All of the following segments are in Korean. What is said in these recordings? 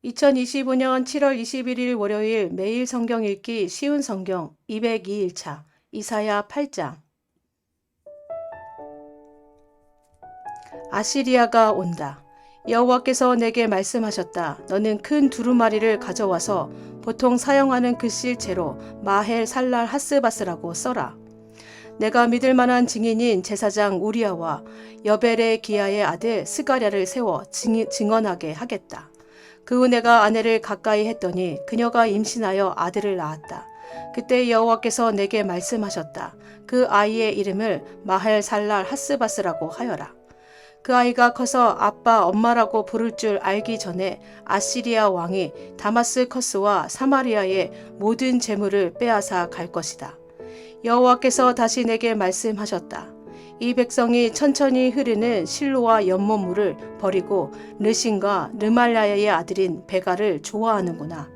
2025년 7월 21일 월요일 매일 성경 읽기 쉬운 성경 202일차 이사야 8장. 아시리아가 온다. 여호와께서 내게 말씀하셨다. 너는 큰 두루마리를 가져와서 보통 사용하는 글씨체로 마헬 살랄 하스바스라고 써라. 내가 믿을 만한 증인인 제사장 우리아와 여벨의 기야의 아들 스가랴를 세워 증언하게 하겠다. 그 후 내가 아내를 가까이 했더니 그녀가 임신하여 아들을 낳았다. 그때 여호와께서 내게 말씀하셨다. 그 아이의 이름을 마헬 살랄 하스바스라고 하여라. 그 아이가 커서 아빠 엄마라고 부를 줄 알기 전에 아시리아 왕이 다마스커스와 사마리아의 모든 재물을 빼앗아 갈 것이다. 여호와께서 다시 내게 말씀하셨다. 이 백성이 천천히 흐르는 실로와 연못물을 버리고 르신과 르말라야의 아들인 베가를 좋아하는구나.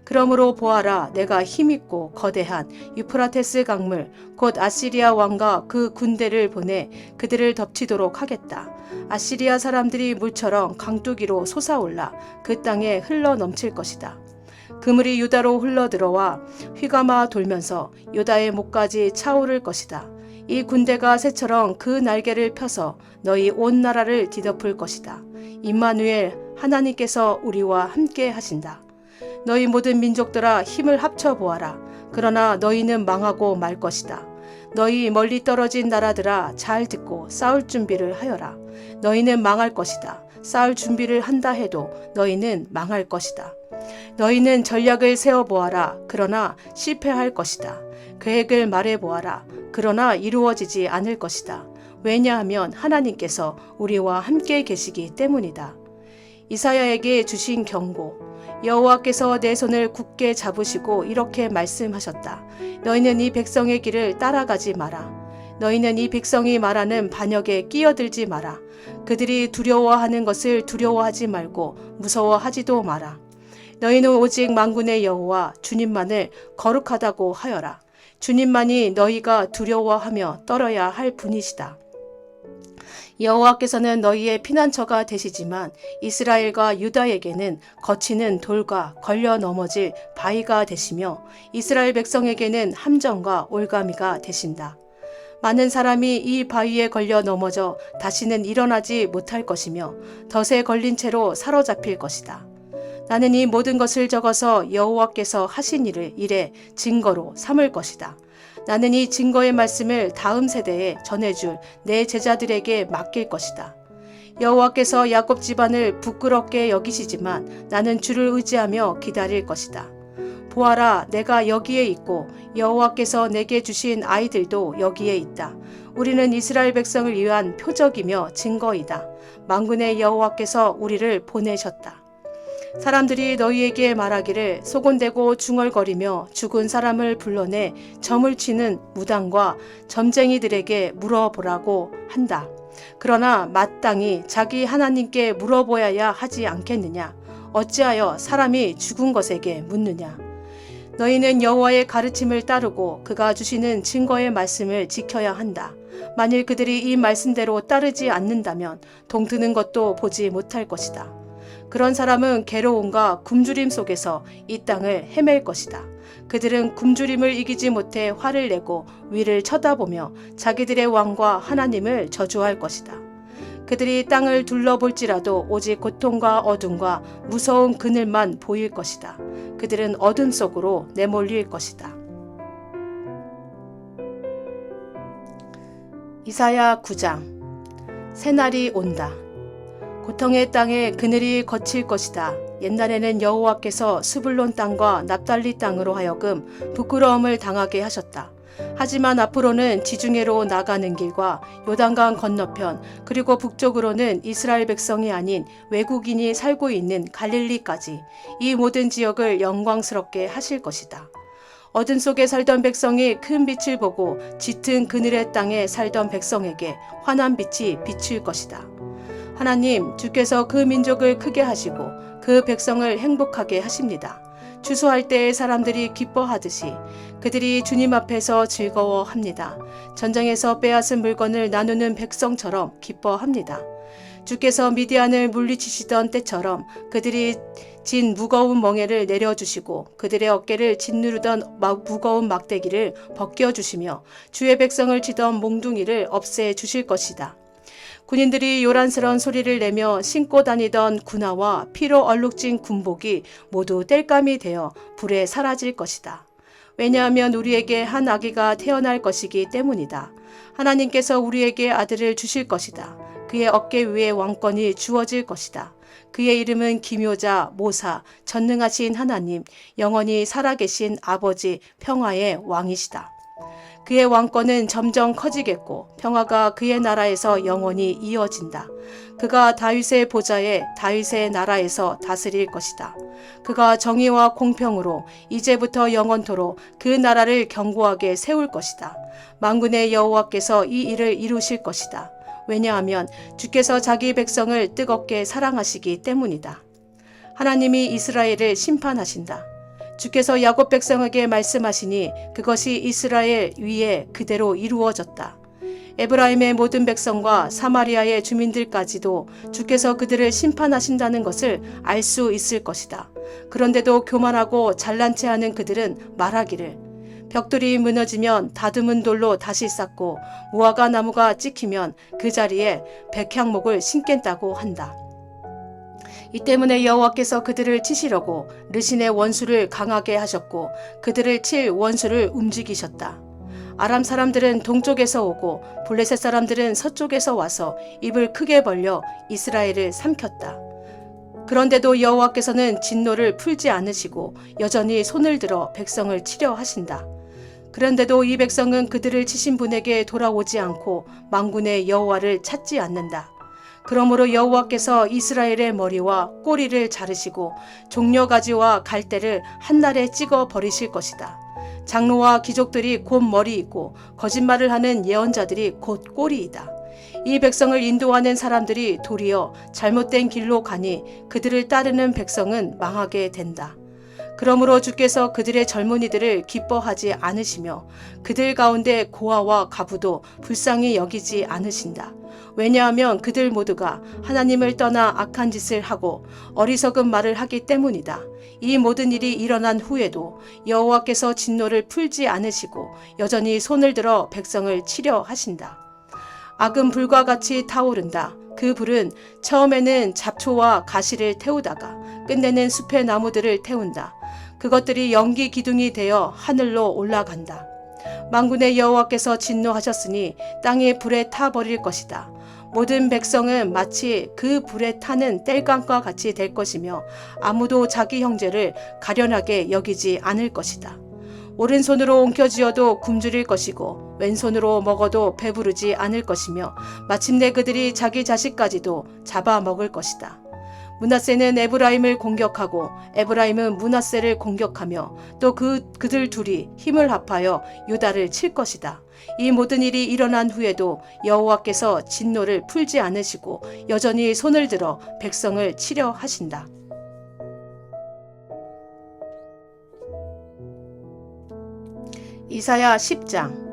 그러므로 보아라, 내가 힘있고 거대한 유프라테스 강물 곧 아시리아 왕과 그 군대를 보내 그들을 덮치도록 하겠다. 아시리아 사람들이 물처럼 강뚜기로 솟아올라 그 땅에 흘러 넘칠 것이다. 그물이 유다로 흘러들어와 휘감아 돌면서 유다의 목까지 차오를 것이다. 이 군대가 새처럼 그 날개를 펴서 너희 온 나라를 뒤덮을 것이다. 임마누엘, 하나님께서 우리와 함께 하신다. 너희 모든 민족들아, 힘을 합쳐 보아라. 그러나 너희는 망하고 말 것이다. 너희 멀리 떨어진 나라들아, 잘 듣고 싸울 준비를 하여라. 너희는 망할 것이다. 싸울 준비를 한다 해도 너희는 망할 것이다. 너희는 전략을 세워보아라. 그러나 실패할 것이다. 계획을 말해보아라. 그러나 이루어지지 않을 것이다. 왜냐하면 하나님께서 우리와 함께 계시기 때문이다. 이사야에게 주신 경고. 여호와께서 내 손을 굳게 잡으시고 이렇게 말씀하셨다. 너희는 이 백성의 길을 따라가지 마라. 너희는 이 백성이 말하는 반역에 끼어들지 마라. 그들이 두려워하는 것을 두려워하지 말고 무서워하지도 마라. 너희는 오직 만군의 여호와 주님만을 거룩하다고 하여라. 주님만이 너희가 두려워하며 떨어야 할 분이시다. 여호와께서는 너희의 피난처가 되시지만 이스라엘과 유다에게는 거치는 돌과 걸려 넘어질 바위가 되시며 이스라엘 백성에게는 함정과 올가미가 되신다. 많은 사람이 이 바위에 걸려 넘어져 다시는 일어나지 못할 것이며 덫에 걸린 채로 사로잡힐 것이다. 나는 이 모든 것을 적어서 여호와께서 하신 일을 이래 증거로 삼을 것이다. 나는 이 증거의 말씀을 다음 세대에 전해줄 내 제자들에게 맡길 것이다. 여호와께서 야곱 집안을 부끄럽게 여기시지만 나는 주를 의지하며 기다릴 것이다. 보아라, 내가 여기에 있고 여호와께서 내게 주신 아이들도 여기에 있다. 우리는 이스라엘 백성을 위한 표적이며 증거이다. 만군의 여호와께서 우리를 보내셨다. 사람들이 너희에게 말하기를 소곤대고 중얼거리며 죽은 사람을 불러내 점을 치는 무당과 점쟁이들에게 물어보라고 한다. 그러나 마땅히 자기 하나님께 물어보아야 하지 않겠느냐? 어찌하여 사람이 죽은 것에게 묻느냐? 너희는 여호와의 가르침을 따르고 그가 주시는 증거의 말씀을 지켜야 한다. 만일 그들이 이 말씀대로 따르지 않는다면 동트는 것도 보지 못할 것이다. 그런 사람은 괴로움과 굶주림 속에서 이 땅을 헤맬 것이다. 그들은 굶주림을 이기지 못해 화를 내고 위를 쳐다보며 자기들의 왕과 하나님을 저주할 것이다. 그들이 땅을 둘러볼지라도 오직 고통과 어둠과 무서운 그늘만 보일 것이다. 그들은 어둠 속으로 내몰릴 것이다. 이사야 9장. 새날이 온다. 고통의 땅에 그늘이 거칠 것이다. 옛날에는 여호와께서 스불론 땅과 납달리 땅으로 하여금 부끄러움을 당하게 하셨다. 하지만 앞으로는 지중해로 나가는 길과 요단강 건너편 그리고 북쪽으로는 이스라엘 백성이 아닌 외국인이 살고 있는 갈릴리까지 이 모든 지역을 영광스럽게 하실 것이다. 어둠 속에 살던 백성이 큰 빛을 보고 짙은 그늘의 땅에 살던 백성에게 환한 빛이 비칠 것이다. 하나님, 주께서 그 민족을 크게 하시고 그 백성을 행복하게 하십니다. 추수할 때에 사람들이 기뻐하듯이 그들이 주님 앞에서 즐거워합니다. 전쟁에서 빼앗은 물건을 나누는 백성처럼 기뻐합니다. 주께서 미디안을 물리치시던 때처럼 그들이 진 무거운 멍에를 내려주시고 그들의 어깨를 짓누르던 무거운 막대기를 벗겨주시며 주의 백성을 치던 몽둥이를 없애주실 것이다. 군인들이 요란스러운 소리를 내며 신고 다니던 군화와 피로 얼룩진 군복이 모두 땔감이 되어 불에 사라질 것이다. 왜냐하면 우리에게 한 아기가 태어날 것이기 때문이다. 하나님께서 우리에게 아들을 주실 것이다. 그의 어깨 위에 왕권이 주어질 것이다. 그의 이름은 기묘자, 모사, 전능하신 하나님, 영원히 살아계신 아버지, 평화의 왕이시다. 그의 왕권은 점점 커지겠고 평화가 그의 나라에서 영원히 이어진다. 그가 다윗의 보좌에 다윗의 나라에서 다스릴 것이다. 그가 정의와 공평으로 이제부터 영원토록 그 나라를 견고하게 세울 것이다. 만군의 여호와께서 이 일을 이루실 것이다. 왜냐하면 주께서 자기 백성을 뜨겁게 사랑하시기 때문이다. 하나님이 이스라엘을 심판하신다. 주께서 야곱 백성에게 말씀하시니 그것이 이스라엘 위에 그대로 이루어졌다. 에브라임의 모든 백성과 사마리아의 주민들까지도 주께서 그들을 심판하신다는 것을 알 수 있을 것이다. 그런데도 교만하고 잘난 체하는 그들은 말하기를 벽돌이 무너지면 다듬은 돌로 다시 쌓고 무화과 나무가 찍히면 그 자리에 백향목을 심겠다고 한다. 이 때문에 여호와께서 그들을 치시려고 르신의 원수를 강하게 하셨고 그들을 칠 원수를 움직이셨다. 아람 사람들은 동쪽에서 오고 블레셋 사람들은 서쪽에서 와서 입을 크게 벌려 이스라엘을 삼켰다. 그런데도 여호와께서는 진노를 풀지 않으시고 여전히 손을 들어 백성을 치려 하신다. 그런데도 이 백성은 그들을 치신 분에게 돌아오지 않고 만군의 여호와를 찾지 않는다. 그러므로 여호와께서 이스라엘의 머리와 꼬리를 자르시고 종려가지와 갈대를 한날에 찍어 버리실 것이다. 장로와 귀족들이 곧 머리이고 거짓말을 하는 예언자들이 곧 꼬리이다. 이 백성을 인도하는 사람들이 도리어 잘못된 길로 가니 그들을 따르는 백성은 망하게 된다. 그러므로 주께서 그들의 젊은이들을 기뻐하지 않으시며 그들 가운데 고아와 가부도 불쌍히 여기지 않으신다. 왜냐하면 그들 모두가 하나님을 떠나 악한 짓을 하고 어리석은 말을 하기 때문이다. 이 모든 일이 일어난 후에도 여호와께서 진노를 풀지 않으시고 여전히 손을 들어 백성을 치려 하신다. 악은 불과 같이 타오른다. 그 불은 처음에는 잡초와 가시를 태우다가 끝내는 숲의 나무들을 태운다. 그것들이 연기 기둥이 되어 하늘로 올라간다. 만군의 여호와께서 진노하셨으니 땅이 불에 타버릴 것이다. 모든 백성은 마치 그 불에 타는 땔감과 같이 될 것이며 아무도 자기 형제를 가련하게 여기지 않을 것이다. 오른손으로 옮겨쥐어도 굶주릴 것이고 왼손으로 먹어도 배부르지 않을 것이며 마침내 그들이 자기 자식까지도 잡아먹을 것이다. 므낫세는 에브라임을 공격하고 에브라임은 므낫세를 공격하며 또 그들 둘이 힘을 합하여 유다를 칠 것이다. 이 모든 일이 일어난 후에도 여호와께서 진노를 풀지 않으시고 여전히 손을 들어 백성을 치려 하신다. 이사야 10장.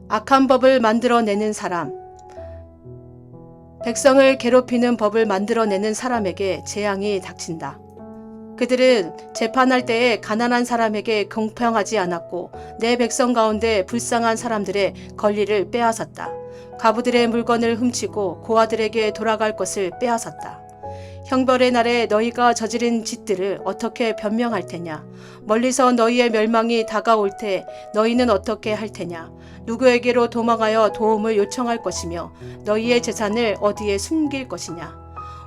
악한 법을 만들어내는 사람. 백성을 괴롭히는 법을 만들어내는 사람에게 재앙이 닥친다. 그들은 재판할 때에 가난한 사람에게 공평하지 않았고 내 백성 가운데 불쌍한 사람들의 권리를 빼앗았다. 가부들의 물건을 훔치고 고아들에게 돌아갈 것을 빼앗았다. 형벌의 날에 너희가 저지른 짓들을 어떻게 변명할 테냐? 멀리서 너희의 멸망이 다가올 때 너희는 어떻게 할 테냐? 누구에게로 도망하여 도움을 요청할 것이며 너희의 재산을 어디에 숨길 것이냐?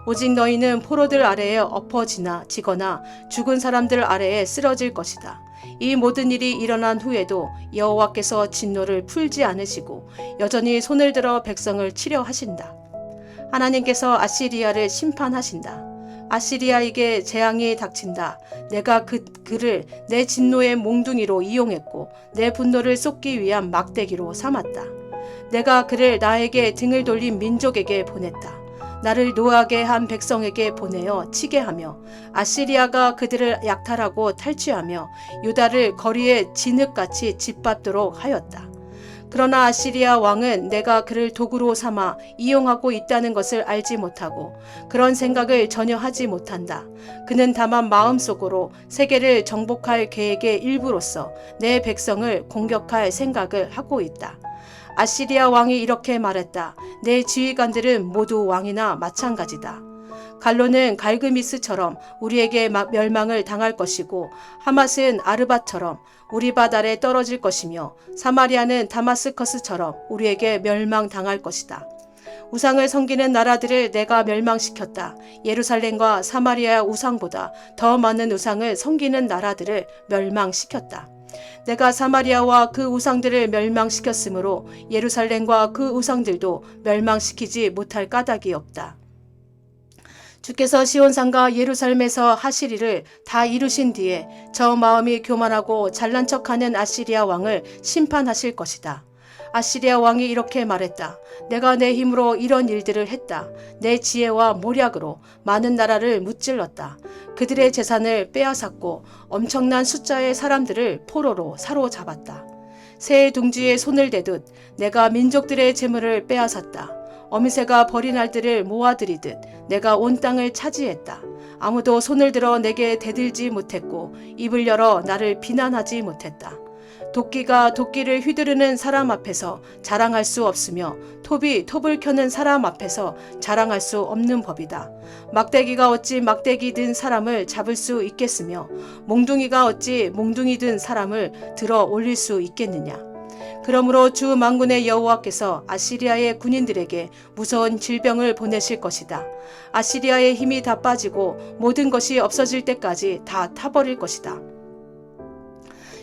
오직 너희는 포로들 아래에 엎어지거나 죽은 사람들 아래에 쓰러질 것이다. 이 모든 일이 일어난 후에도 여호와께서 진노를 풀지 않으시고 여전히 손을 들어 백성을 치려 하신다. 하나님께서 아시리아를 심판하신다. 아시리아에게 재앙이 닥친다. 내가 그를 내 진노의 몽둥이로 이용했고 내 분노를 쏟기 위한 막대기로 삼았다. 내가 그를 나에게 등을 돌린 민족에게 보냈다. 나를 노하게 한 백성에게 보내어 치게 하며 아시리아가 그들을 약탈하고 탈취하며 유다를 거리에 진흙같이 짓밟도록 하였다. 그러나 아시리아 왕은 내가 그를 도구로 삼아 이용하고 있다는 것을 알지 못하고 그런 생각을 전혀 하지 못한다. 그는 다만 마음속으로 세계를 정복할 계획의 일부로서 내 백성을 공격할 생각을 하고 있다. 아시리아 왕이 이렇게 말했다. 내 지휘관들은 모두 왕이나 마찬가지다. 갈로는 갈그미스처럼 우리에게 멸망을 당할 것이고 하맛은 아르밧처럼 우리 밭 아래 떨어질 것이며 사마리아는 다마스커스처럼 우리에게 멸망당할 것이다. 우상을 섬기는 나라들을 내가 멸망시켰다. 예루살렘과 사마리아 우상보다 더 많은 우상을 섬기는 나라들을 멸망시켰다. 내가 사마리아와 그 우상들을 멸망시켰으므로 예루살렘과 그 우상들도 멸망시키지 못할 까닭이 없다. 주께서 시온산과 예루살렘에서 하실 일을 다 이루신 뒤에 저 마음이 교만하고 잘난 척하는 아시리아 왕을 심판하실 것이다. 아시리아 왕이 이렇게 말했다. 내가 내 힘으로 이런 일들을 했다. 내 지혜와 모략으로 많은 나라를 무찔렀다. 그들의 재산을 빼앗았고 엄청난 숫자의 사람들을 포로로 사로잡았다. 새 둥지에 손을 대듯 내가 민족들의 재물을 빼앗았다. 어미새가 버린 알들을 모아들이듯 내가 온 땅을 차지했다. 아무도 손을 들어 내게 대들지 못했고 입을 열어 나를 비난하지 못했다. 도끼가 도끼를 휘두르는 사람 앞에서 자랑할 수 없으며 톱이 톱을 켜는 사람 앞에서 자랑할 수 없는 법이다. 막대기가 어찌 막대기 든 사람을 잡을 수 있겠으며 몽둥이가 어찌 몽둥이 든 사람을 들어 올릴 수 있겠느냐. 그러므로 주 만군의 여호와께서 아시리아의 군인들에게 무서운 질병을 보내실 것이다. 아시리아의 힘이 다 빠지고 모든 것이 없어질 때까지 다 타버릴 것이다.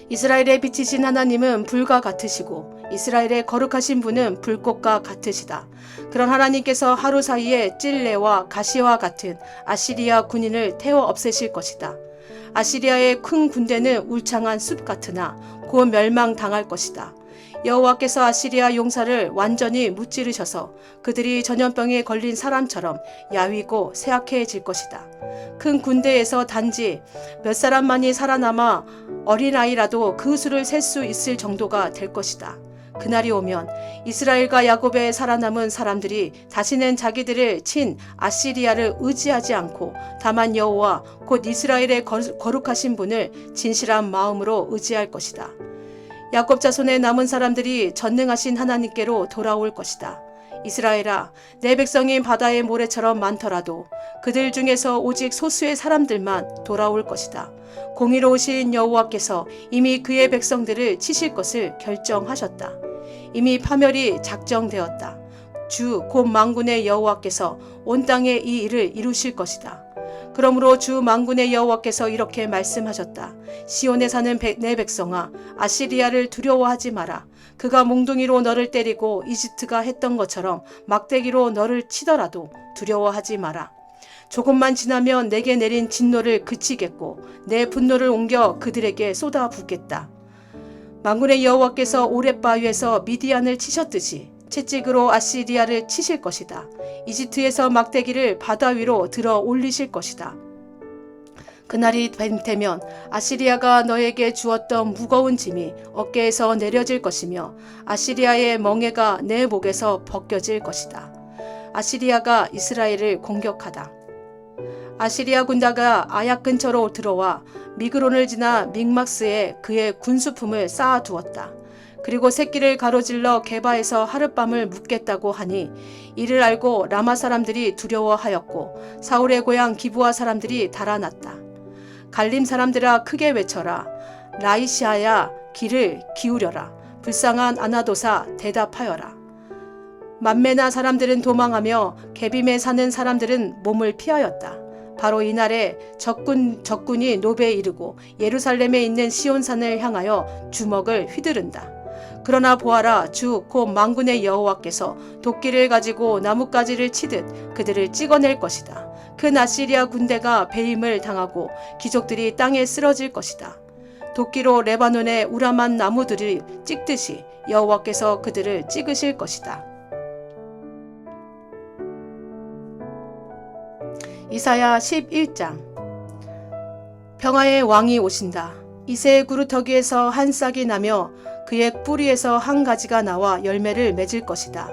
이스라엘의 빛이신 하나님은 불과 같으시고 이스라엘의 거룩하신 분은 불꽃과 같으시다. 그런 하나님께서 하루 사이에 찔레와 가시와 같은 아시리아 군인을 태워 없애실 것이다. 아시리아의 큰 군대는 울창한 숲 같으나 곧 멸망당할 것이다. 여호와께서 아시리아 용사를 완전히 무찌르셔서 그들이 전염병에 걸린 사람처럼 야위고 쇠약해질 것이다. 큰 군대에서 단지 몇 사람만이 살아남아 어린아이라도 그 수를 셀 수 있을 정도가 될 것이다. 그날이 오면 이스라엘과 야곱에 살아남은 사람들이 다시는 자기들을 친 아시리아를 의지하지 않고 다만 여호와 곧 이스라엘의 거룩하신 분을 진실한 마음으로 의지할 것이다. 야곱 자손의 남은 사람들이 전능하신 하나님께로 돌아올 것이다. 이스라엘아, 내 백성이 바다의 모래처럼 많더라도 그들 중에서 오직 소수의 사람들만 돌아올 것이다. 공의로우신 여호와께서 이미 그의 백성들을 치실 것을 결정하셨다. 이미 파멸이 작정되었다. 주 곧 만군의 여호와께서 온 땅에 이 일을 이루실 것이다. 그러므로 주 만군의 여호와께서 이렇게 말씀하셨다. 시온에 사는 내 백성아, 아시리아를 두려워하지 마라. 그가 몽둥이로 너를 때리고 이집트가 했던 것처럼 막대기로 너를 치더라도 두려워하지 마라. 조금만 지나면 내게 내린 진노를 그치겠고 내 분노를 옮겨 그들에게 쏟아붓겠다. 만군의 여호와께서 오랫바위에서 미디안을 치셨듯이 채찍으로 아시리아를 치실 것이다. 이집트에서 막대기를 바다 위로 들어 올리실 것이다. 그날이 되면 아시리아가 너에게 주었던 무거운 짐이 어깨에서 내려질 것이며 아시리아의 멍에가 내 목에서 벗겨질 것이다. 아시리아가 이스라엘을 공격하다. 아시리아 군대가 아약 근처로 들어와 미그론을 지나 믹막스에 그의 군수품을 쌓아두었다. 그리고 새끼를 가로질러 게바에서 하룻밤을 묵겠다고 하니 이를 알고 라마 사람들이 두려워하였고 사울의 고향 기브아 사람들이 달아났다. 갈림 사람들아 크게 외쳐라. 라이시아야 귀를 기울여라. 불쌍한 아나도사 대답하여라. 만메나 사람들은 도망하며 게빔에 사는 사람들은 몸을 피하였다. 바로 이날에 적군이 노베에 이르고 예루살렘에 있는 시온산을 향하여 주먹을 휘두른다. 그러나 보아라, 주 곧 만군의 여호와께서 도끼를 가지고 나뭇가지를 치듯 그들을 찍어낼 것이다. 큰 아시리아 군대가 배임을 당하고 귀족들이 땅에 쓰러질 것이다. 도끼로 레바논의 우람한 나무들을 찍듯이 여호와께서 그들을 찍으실 것이다. 이사야 11장. 평화의 왕이 오신다. 이새의 구루터기에서 한 싹이 나며 그의 뿌리에서 한 가지가 나와 열매를 맺을 것이다.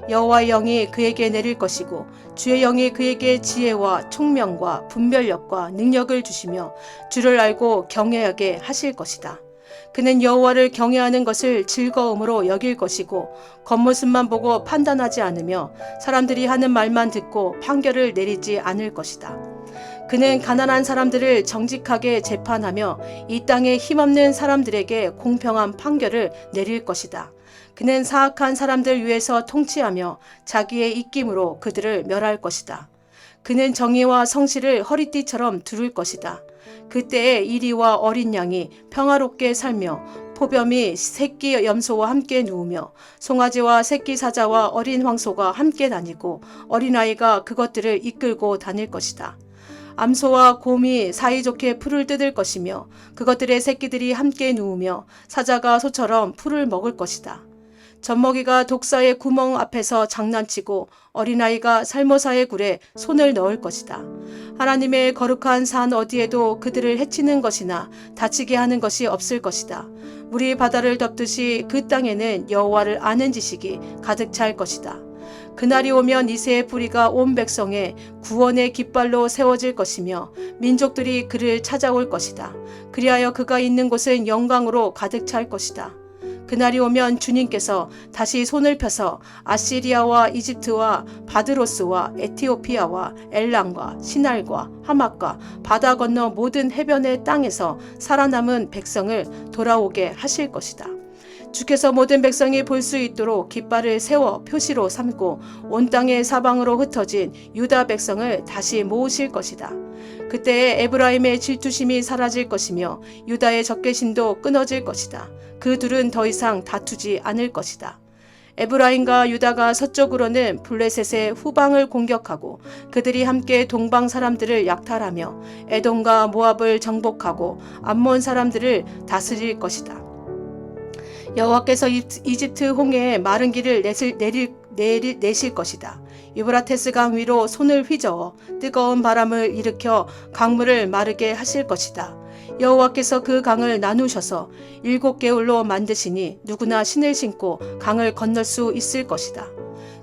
여호와의 영이 그에게 내릴 것이고 주의 영이 그에게 지혜와 총명과 분별력과 능력을 주시며 주를 알고 경외하게 하실 것이다. 그는 여호와를 경외하는 것을 즐거움으로 여길 것이고 겉모습만 보고 판단하지 않으며 사람들이 하는 말만 듣고 판결을 내리지 않을 것이다. 그는 가난한 사람들을 정직하게 재판하며 이 땅에 힘없는 사람들에게 공평한 판결을 내릴 것이다. 그는 사악한 사람들 위에서 통치하며 자기의 입김으로 그들을 멸할 것이다. 그는 정의와 성실을 허리띠처럼 두를 것이다. 그때에 이리와 어린 양이 평화롭게 살며 포범이 새끼 염소와 함께 누우며 송아지와 새끼 사자와 어린 황소가 함께 다니고 어린아이가 그것들을 이끌고 다닐 것이다. 암소와 곰이 사이좋게 풀을 뜯을 것이며 그것들의 새끼들이 함께 누우며 사자가 소처럼 풀을 먹을 것이다. 젖먹이가 독사의 구멍 앞에서 장난치고 어린아이가 살모사의 굴에 손을 넣을 것이다. 하나님의 거룩한 산 어디에도 그들을 해치는 것이나 다치게 하는 것이 없을 것이다. 물이 바다를 덮듯이 그 땅에는 여호와를 아는 지식이 가득 찰 것이다. 그날이 오면 이새의 뿌리가 온 백성의 구원의 깃발로 세워질 것이며 민족들이 그를 찾아올 것이다. 그리하여 그가 있는 곳은 영광으로 가득 찰 것이다. 그날이 오면 주님께서 다시 손을 펴서 아시리아와 이집트와 바드로스와 에티오피아와 엘람과 시날과 하맛과 바다 건너 모든 해변의 땅에서 살아남은 백성을 돌아오게 하실 것이다. 주께서 모든 백성이 볼 수 있도록 깃발을 세워 표시로 삼고 온 땅의 사방으로 흩어진 유다 백성을 다시 모으실 것이다. 그때에 에브라임의 질투심이 사라질 것이며 유다의 적개심도 끊어질 것이다. 그 둘은 더 이상 다투지 않을 것이다. 에브라임과 유다가 서쪽으로는 블레셋의 후방을 공격하고 그들이 함께 동방 사람들을 약탈하며 에돔과 모압을 정복하고 암몬 사람들을 다스릴 것이다. 여호와께서 이집트 홍해에 마른 길을 내실 것이다. 유브라테스 강 위로 손을 휘저어 뜨거운 바람을 일으켜 강물을 마르게 하실 것이다. 여호와께서 그 강을 나누셔서 7개울로 만드시니 누구나 신을 신고 강을 건널 수 있을 것이다.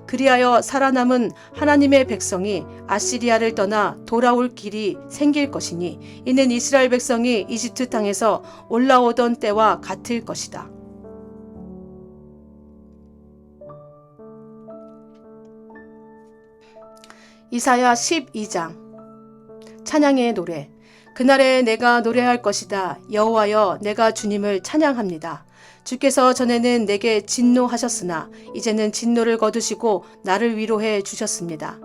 그리하여 살아남은 하나님의 백성이 아시리아를 떠나 돌아올 길이 생길 것이니 이는 이스라엘 백성이 이집트 땅에서 올라오던 때와 같을 것이다. 이사야 12장 찬양의 노래. 그날에 내가 노래할 것이다. 여호와여, 내가 주님을 찬양합니다. 주께서 전에는 내게 진노하셨으나 이제는 진노를 거두시고 나를 위로해 주셨습니다.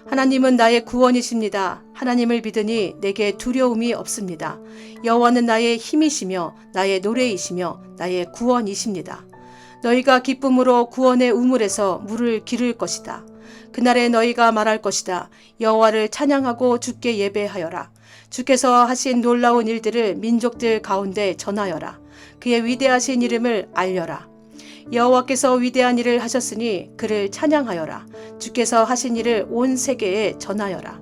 하나님은 나의 구원이십니다. 하나님을 믿으니 내게 두려움이 없습니다. 여호와는 나의 힘이시며 나의 노래이시며 나의 구원이십니다. 너희가 기쁨으로 구원의 우물에서 물을 기를 것이다. 그날에 너희가 말할 것이다. 여호와를 찬양하고 주께 예배하여라. 주께서 하신 놀라운 일들을 민족들 가운데 전하여라. 그의 위대하신 이름을 알려라. 여호와께서 위대한 일을 하셨으니 그를 찬양하여라. 주께서 하신 일을 온 세계에 전하여라.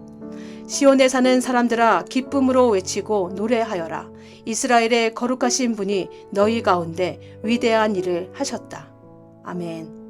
시온에 사는 사람들아, 기쁨으로 외치고 노래하여라. 이스라엘의 거룩하신 분이 너희 가운데 위대한 일을 하셨다. 아멘.